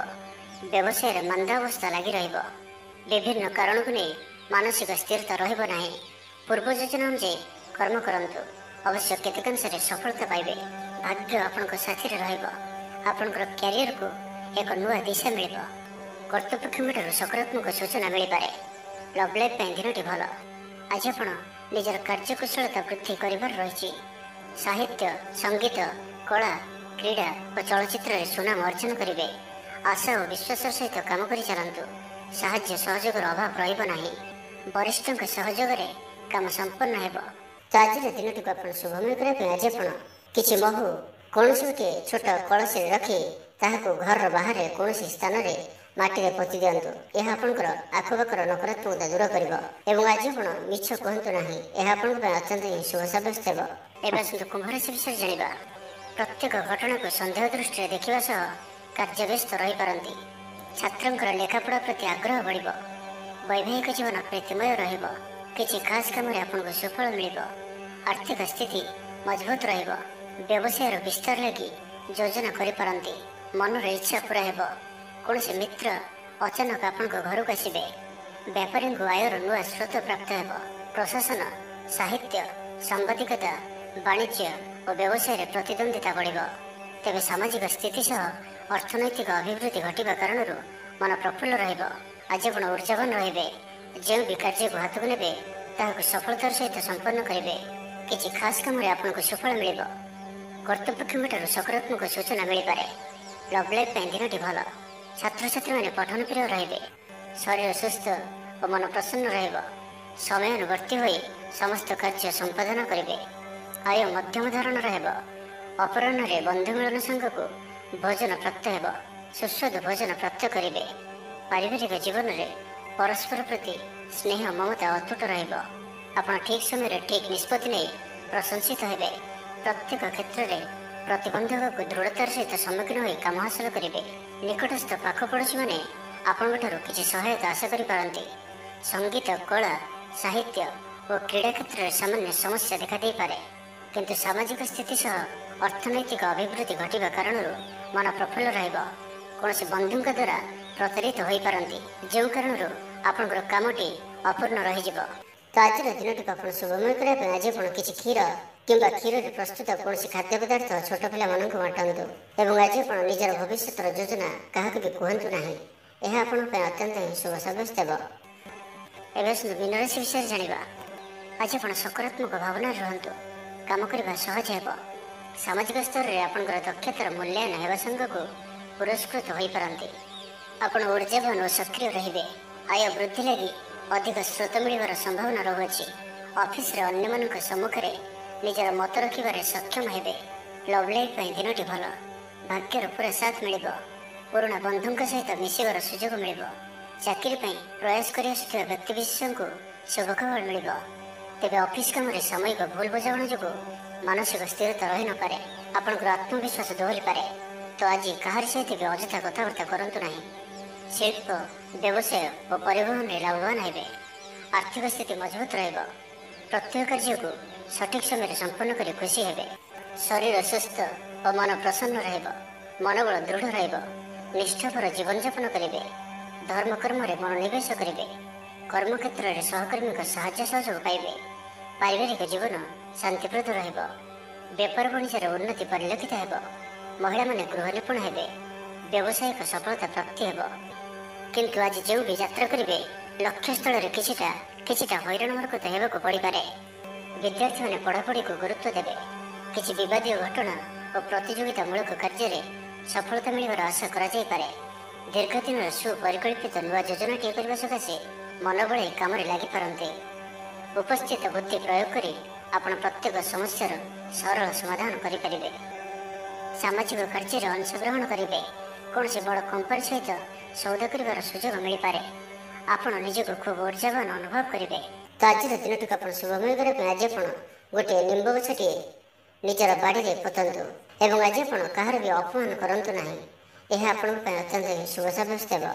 ବ୍ୟବସାୟରେ ମାନ୍ଦାବସ୍ଥା ଲାଗି ରହିବ। ବିଭିନ୍ନ କାରଣକୁ ନେଇ ମାନସିକ ସ୍ଥିରତା ରହିବ ନାହିଁ। ପୂର୍ବ ଯୋଜନା ଅନୁଯାୟୀ କର୍ମ କରନ୍ତୁ। ଅବଶ୍ୟ କେତେକାଂଶରେ ସଫଳତା ପାଇବେ। ଭାଗ୍ୟ ଆପଣଙ୍କ ସାଥିରେ ରହିବ। ଆପଣଙ୍କର କ୍ୟାରିୟରକୁ ଏକ ନୂଆ ଦିଶା ମିଳିବ। କର୍ତ୍ତୃପକ୍ଷଙ୍କଠାରୁ ସକାରାତ୍ମକ ସୂଚନା ମିଳିପାରେ। ଲଭ୍ ଲାଇଫ୍ ପାଇଁ ଦିନଟି ଭଲ। ଆଜି ଆପଣ ନିଜର କାର୍ଯ୍ୟକୁଶଳତା ବୃଦ୍ଧି କରିବାର ରହିଛି। ସାହିତ୍ୟ, ସଙ୍ଗୀତ, କଳା, କ୍ରୀଡ଼ା ଓ ଚଳଚ୍ଚିତ୍ରରେ ସୁନାମ ଅର୍ଜନ କରିବେ। ଆଶା ଓ ବିଶ୍ୱାସର ସହିତ କାମ କରି ଚାଲନ୍ତୁ। ସାହାଯ୍ୟ ସହଯୋଗର ଅଭାବ ରହିବ ନାହିଁ। ବରିଷ୍ଠଙ୍କ ସହଯୋଗରେ କାମ ସମ୍ପନ୍ନ ହେବ। ତ ଆଜିର ଦିନଟିକୁ ଆପଣ ଶୁଭମୟ କରିବା ପାଇଁ ଆଜି ଆପଣ କିଛି ମହୁ କୌଣସି ଗୋଟିଏ ଛୋଟ କଳସରେ ରଖି ତାହାକୁ ଘରର ବାହାରେ କୌଣସି ସ୍ଥାନରେ ମାଟିରେ ପୋତି ଦିଅନ୍ତୁ। ଏହା ଆପଣଙ୍କର ଆଖପାଖର ନକାରାତ୍ମକତା ଦୂର କରିବ। ଏବଂ ଆଜି ଆପଣ ମିଛ କୁହନ୍ତୁ ନାହିଁ। ଏହା ଆପଣଙ୍କ ପାଇଁ ଅତ୍ୟନ୍ତ ହିଁ ଶୁଭ ସାବ୍ୟସ୍ତ ହେବ। ଏବେ ଆସନ୍ତୁ କୁମ୍ଭ ରାଶି ବିଷୟରେ ଜାଣିବା। ପ୍ରତ୍ୟେକ ଘଟଣାକୁ ସନ୍ଦେହ ଦୃଷ୍ଟିରେ ଦେଖିବା ସହ କାର୍ଯ୍ୟ ବ୍ୟସ୍ତ ରହିପାରନ୍ତି। ଛାତ୍ରଙ୍କର ଲେଖାପଢ଼ା ପ୍ରତି ଆଗ୍ରହ ବଢ଼ିବ। ବୈବାହିକ ଜୀବନ ପ୍ରୀତିମୟ ରହିବ। କିଛି ଖାସ୍ କାମରେ ଆପଣଙ୍କୁ ସୁଫଳ ମିଳିବ। ଆର୍ଥିକ ସ୍ଥିତି ମଜବୁତ ରହିବ। ବ୍ୟବସାୟର ବିସ୍ତାର ଲାଗି ଯୋଜନା କରିପାରନ୍ତି। ମନର ଇଚ୍ଛା ପୂରା ହେବ। କୌଣସି ମିତ୍ର ଅଚାନକ ଆପଣଙ୍କ ଘରକୁ ଆସିବେ। ବେପାରୀଙ୍କୁ ଆୟର ନୂଆ ସ୍ରୋତ ପ୍ରାପ୍ତ ହେବ। ପ୍ରଶାସନ, ସାହିତ୍ୟ, ସାମ୍ବାଦିକତା, ବାଣିଜ୍ୟ ଓ ବ୍ୟବସାୟରେ ପ୍ରତିଦ୍ୱନ୍ଦ୍ୱିତା ବଢ଼ିବ। ତେବେ ସାମାଜିକ ସ୍ଥିତି ସହ ଅର୍ଥନୈତିକ ଅଭିବୃଦ୍ଧି ଘଟିବା କାରଣରୁ ମନ ପ୍ରଫୁଲ୍ଲ ରହିବ। ଆଜି ଆପଣ ଉର୍ଜାବାନ ରହିବେ। ଯେଉଁ ବି କାର୍ଯ୍ୟକୁ ହାତକୁ ନେବେ ତାହାକୁ ସଫଳତାର ସହିତ ସମ୍ପନ୍ନ କରିବେ। କିଛି ଖାସ୍ କାମରେ ଆପଣଙ୍କୁ ସୁଫଳ ମିଳିବ। କର୍ତ୍ତୃପକ୍ଷଙ୍କଠାରୁ ସକାରାତ୍ମକ ସୂଚନା ମିଳିପାରେ। ଲଭ୍ ଲାଇଫ୍ ପାଇଁ ଦିନଟି ଭଲ। ଛାତ୍ରଛାତ୍ରୀମାନେ ପଠନ ପ୍ରିୟ ରହିବେ। ଶରୀର ସୁସ୍ଥ ଓ ମନ ପ୍ରସନ୍ନ ରହିବ। ସମୟାନୁବର୍ତ୍ତୀ ହୋଇ ସମସ୍ତ କାର୍ଯ୍ୟ ସମ୍ପାଦନ କରିବେ। ଆୟ ମଧ୍ୟମ ଧରଣର ହେବ। ଅପରାହ୍ନରେ ବନ୍ଧୁ ମିଳନ ସାଙ୍ଗକୁ ଭୋଜନ ପ୍ରାପ୍ତ ହେବ। ସୁସ୍ୱାଦୁ ଭୋଜନ ପ୍ରାପ୍ତ କରିବେ। ପାରିବାରିକ ଜୀବନରେ ପରସ୍ପର ପ୍ରତି ସ୍ନେହ ମମତା ଅତୁଟ ରହିବ। ଆପଣ ଠିକ୍ ସମୟରେ ଠିକ୍ ନିଷ୍ପତ୍ତି ନେଇ ପ୍ରଶଂସିତ ହେବେ। ପ୍ରତ୍ୟେକ କ୍ଷେତ୍ରରେ ପ୍ରତିବନ୍ଧକକୁ ଦୃଢ଼ତାର ସହିତ ସମ୍ମୁଖୀନ ହୋଇ କାମ ହାସଲ କରିବେ। ନିକଟସ୍ଥ ପାଖ ପଡ଼ୋଶୀମାନେ ଆପଣଙ୍କଠାରୁ କିଛି ସହାୟତା ଆଶା କରିପାରନ୍ତି। ସଙ୍ଗୀତ, କଳା, ସାହିତ୍ୟ ଓ କ୍ରୀଡ଼ା କ୍ଷେତ୍ରରେ ସାମାନ୍ୟ ସମସ୍ୟା ଦେଖାଦେଇପାରେ। କିନ୍ତୁ ସାମାଜିକ ସ୍ଥିତି ସହ ଅର୍ଥନୈତିକ ଅଭିବୃଦ୍ଧି ଘଟିବା କାରଣରୁ ମନ ପ୍ରଫୁଲ୍ଲ ରହିବ। କୌଣସି ବନ୍ଧୁଙ୍କ ଦ୍ୱାରା ପ୍ରତାରିତ ହୋଇପାରନ୍ତି, ଯେଉଁ କାରଣରୁ ଆପଣଙ୍କର କାମଟି ଅପୂର୍ଣ୍ଣ ରହିଯିବ। ତ ଆଜିର ଦିନଟିକୁ ଆପଣ ଶୁଭମୟ କରିବା ପାଇଁ ଆଜି ଆପଣ କିଛି କ୍ଷୀର କିମ୍ବା କ୍ଷୀରରେ ପ୍ରସ୍ତୁତ କୌଣସି ଖାଦ୍ୟ ପଦାର୍ଥ ଛୋଟ ପିଲାମାନଙ୍କୁ ବାଣ୍ଟନ୍ତୁ। ଏବଂ ଆଜି ଆପଣ ନିଜର ଭବିଷ୍ୟତର ଯୋଜନା କାହାକୁ ବି କୁହନ୍ତୁ ନାହିଁ। ଏହା ଆପଣଙ୍କ ପାଇଁ ଅତ୍ୟନ୍ତ ହିଁ ଶୁଭ ସାବ୍ୟସ୍ତ ହେବ। ଏବେ ଆସନ୍ତୁ ମୀନ ରାଶି ବିଷୟରେ ଜାଣିବା। ଆଜି ଆପଣ ସକାରାତ୍ମକ ଭାବନାରେ ରୁହନ୍ତୁ। କାମ କରିବା ସହଜ ହେବ। ସାମାଜିକ ସ୍ତରରେ ଆପଣଙ୍କର ଦକ୍ଷତାର ମୂଲ୍ୟାୟନ ହେବା ସାଙ୍ଗକୁ ପୁରସ୍କୃତ ହୋଇପାରନ୍ତି। ଆପଣ ଉର୍ଜାବାନ ଓ ସକ୍ରିୟ ରହିବେ। ଆୟ ବୃଦ୍ଧି ଲାଗି ଅଧିକ ସ୍ରୋତ ମିଳିବାର ସମ୍ଭାବନା ରହୁଅଛି। ଅଫିସରେ ଅନ୍ୟମାନଙ୍କ ସମ୍ମୁଖରେ ନିଜର ମତ ରଖିବାରେ ସକ୍ଷମ ହେବେ। ଲଭ୍ ଲାଇଫ୍ ପାଇଁ ଦିନଟି ଭଲ। ଭାଗ୍ୟର ପୁରା ସାଥ ମିଳିବ। ପୁରୁଣା ବନ୍ଧୁଙ୍କ ସହିତ ମିଶିବାର ସୁଯୋଗ ମିଳିବ। ଚାକିରି ପାଇଁ ପ୍ରୟାସ କରି ଆସୁଥିବା ବ୍ୟକ୍ତିବିଶେଷଙ୍କୁ ଶୁଭ ଖବର ମିଳିବ। ତେବେ ଅଫିସ କାମରେ ସାମୟିକ ଭୁଲ ବୁଝାମଣା ଯୋଗୁଁ ମାନସିକ ସ୍ଥିରତା ରହିନପାରେ। ଆପଣଙ୍କର ଆତ୍ମବିଶ୍ୱାସ ଦୋହରିପାରେ। ତ ଆଜି କାହାରି ସହିତ ବି ଅଯଥା କଥାବାର୍ତ୍ତା କରନ୍ତୁ ନାହିଁ। ଶିଳ୍ପ, ବ୍ୟବସାୟ ଓ ପରିବହନରେ ଲାଭବାନ ହେବେ। ଆର୍ଥିକ ସ୍ଥିତି ମଜବୁତ ରହିବ। ପ୍ରତ୍ୟେକ କାର୍ଯ୍ୟକୁ ସଠିକ୍ ସମୟରେ ସମ୍ପନ୍ନ କରି ଖୁସି ହେବେ। ଶରୀର ସୁସ୍ଥ ଓ ମନ ପ୍ରସନ୍ନ ରହିବ। ମନୋବଳ ଦୃଢ଼ ରହିବ। ନିଷ୍ଠାପର ଜୀବନଯାପନ କରିବେ। ଧର୍ମକର୍ମରେ ମନୋନିବେଶ କରିବେ। କର୍ମକ୍ଷେତ୍ରରେ ସହକର୍ମୀଙ୍କ ସାହାଯ୍ୟ ସହଯୋଗ ପାଇବେ। ପାରିବାରିକ ଜୀବନ ଶାନ୍ତିପ୍ରଦ ରହିବ। ବେପାର ବାଣିଜ୍ୟରେ ଉନ୍ନତି ପରିଲକ୍ଷିତ ହେବ। ମହିଳାମାନେ ଗୃହ ନିପୁଣ ହେବେ। ବ୍ୟବସାୟିକ ସଫଳତା ପ୍ରାପ୍ତି ହେବ। କିନ୍ତୁ ଆଜି ଯେଉଁ ବି ଯାତ୍ରା କରିବେ ଲକ୍ଷ୍ୟସ୍ଥଳରେ କିଛିଟା ହଇରାଣ ହରକତ ହେବାକୁ ପଡ଼ିପାରେ। ବିଦ୍ୟାର୍ଥୀମାନେ ପଢ଼ାପଢ଼ିକୁ ଗୁରୁତ୍ୱ ଦେବେ। କିଛି ବିବାଦୀୟ ଘଟଣା ଓ ପ୍ରତିଯୋଗିତାମୂଳକ କାର୍ଯ୍ୟରେ ସଫଳତା ମିଳିବାର ଆଶା କରାଯାଇପାରେ। ଦୀର୍ଘଦିନର ସୁପରିକଳ୍ପିତ ନୂଆ ଯୋଜନାଟିଏ କରିବା ସକାଶେ ମନ ବଳାଇ କାମରେ ଲାଗିପାରନ୍ତି। ଉପସ୍ଥିତ ବୁଦ୍ଧି ପ୍ରୟୋଗ କରି ଆପଣ ପ୍ରତ୍ୟେକ ସମସ୍ୟାର ସରଳ ସମାଧାନ କରିପାରିବେ। ସାମାଜିକ କାର୍ଯ୍ୟରେ ଅଂଶଗ୍ରହଣ କରିବେ। କୌଣସି ବଡ଼ କମ୍ପାନୀ ସହିତ ସୌଦା କରିବାର ସୁଯୋଗ ମିଳିପାରେ। ଆପଣ ନିଜକୁ ଖୁବ୍ ଉର୍ଜାବାନ ଅନୁଭବ କରିବେ। ତ ଆଜିର ଦିନଟିକୁ ଆପଣ ଶୁଭମୟ କରିବା ପାଇଁ ଆଜି ଆପଣ ଗୋଟିଏ ନିମ୍ବ ଗଛଟିଏ ନିଜର ବାଡ଼ିରେ ପୋତନ୍ତୁ ଏବଂ ଆଜି ଆପଣ କାହାର ବି ଅପମାନ କରନ୍ତୁ ନାହିଁ। ଏହା ଆପଣଙ୍କ ପାଇଁ ଅତ୍ୟନ୍ତ ଶୁଭ ସାବ୍ୟସ୍ତ ହେବ।